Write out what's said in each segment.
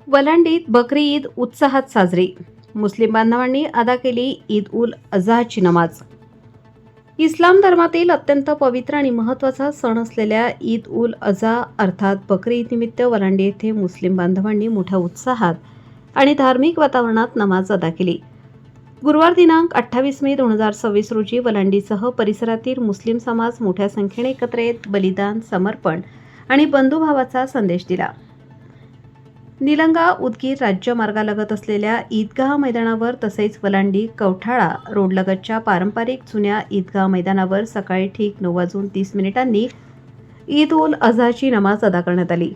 वलांडीत बकरी ईद उत्साहात साजरी. मुस्लिम बांधवांनी अदा केली ईद उल अझाची नमाज. इस्लाम धर्मातील अत्यंत पवित्र आणि महत्त्वाचा सण असलेल्या ईद उल अझा अर्थात बकरी ईद निमित्त वलांडी येथे मुस्लिम बांधवांनी मोठ्या उत्साहात आणि धार्मिक वातावरणात नमाज अदा केली. गुरुवार दिनांक 28 मे 2026 रोजी वलांडीसह परिसरातील मुस्लिम समाज मोठ्या संख्येने एकत्र येत बलिदान, समर्पण आणि बंधुभावाचा संदेश दिला. निलंगा उदगीर राज्य मार्गालगत असलेल्या ईदगाह मैदानावर तसेच वलांडी कवठाळा रोडलगतच्या पारंपरिक जुन्या ईदगाह मैदानावर सकाळी ठीक 9:30 ईद उल अझाची नमाज अदा करण्यात आली.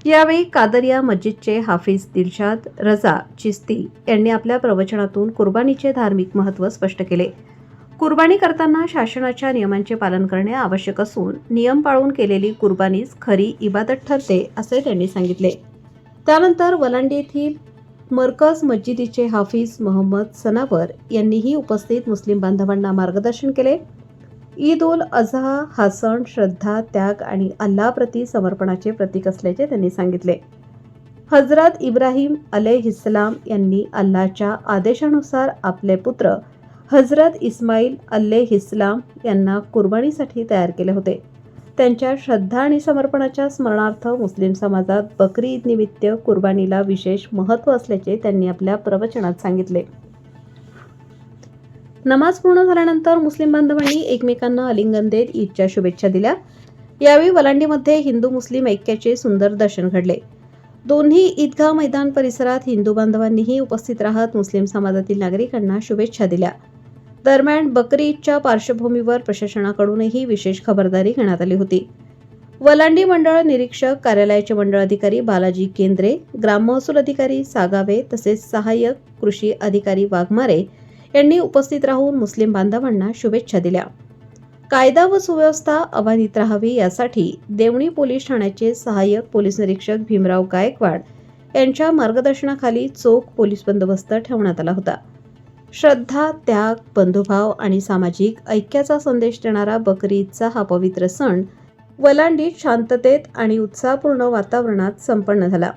यावेळी कादरिया मस्जिदचे हाफिज दिलशाद रजा चिस्ती यांनी आपल्या प्रवचनातून कुर्बानीचे धार्मिक महत्त्व स्पष्ट केले. कुर्बानी करताना शासनाच्या नियमांचे पालन करणे आवश्यक असून नियम पाळून केलेली कुर्बानीच खरी इबादत ठरते असे त्यांनी सांगितले. त्यानंतर वलांडी येथील मरकज मस्जिदीचे हाफिज मोहम्मद सनावर यांनीही उपस्थित मुस्लिम बांधवांना मार्गदर्शन केले. ईद उल अझा हा सण श्रद्धा, त्याग आणि अल्लाप्रती समर्पणाचे प्रतीक असल्याचे त्यांनी सांगितले. हजरत इब्राहिम अलैहिस्सलाम यांनी अल्लाच्या आदेशानुसार आपले पुत्र हजरत इस्माईल अलैहिस्सलाम यांना कुर्बानीसाठी तयार केले होते. त्यांच्या श्रद्धा आणि समर्पणाच्या स्मरणार्थ मुस्लिम समाजात बकरी ईद निमित्त कुर्बानीला विशेष महत्त्व असल्याचे त्यांनी आपल्या प्रवचनात सांगितले. नमाज पूर्ण झाल्यानंतर मुस्लिम बांधवांनी एकमेकांना आलिंगन देत ईदच्या शुभेच्छा दिल्या. यावेळी वलांडीमध्ये हिंदू मुस्लिम ऐक्याचे सुंदर दर्शन घडले. दोन्ही ईदगाह मैदान परिसरात हिंदू बांधवांनीही उपस्थित राहत मुस्लिम समाजातील नागरिकांना शुभेच्छा दिल्या. दरम्यान बकरी ईदच्या पार्श्वभूमीवर प्रशासनाकडूनही विशेष खबरदारी घेण्यात आली होती. वलांडी मंडळ निरीक्षक कार्यालयाचे मंडळ अधिकारी बालाजी केंद्रे, ग्राम महसूल अधिकारी सागावे तसेच सहाय्यक कृषी अधिकारी वाघमारे यांनी उपस्थित राहून मुस्लिम बांधवांना शुभेच्छा दिल्या. कायदा व सुव्यवस्था अबाधित राहावी यासाठी देवणी पोलीस ठाण्याचे सहाय्यक पोलीस निरीक्षक भीमराव गायकवाड यांच्या मार्गदर्शनाखाली चोख पोलीस बंदोबस्त ठेवण्यात आला होता. श्रद्धा, त्याग, बंधुभाव आणि सामाजिक ऐक्याचा संदेश देणारा बकरी ईदचा हा पवित्र सण वलांडीत शांततेत आणि उत्साहपूर्ण वातावरणात संपन्न झाला.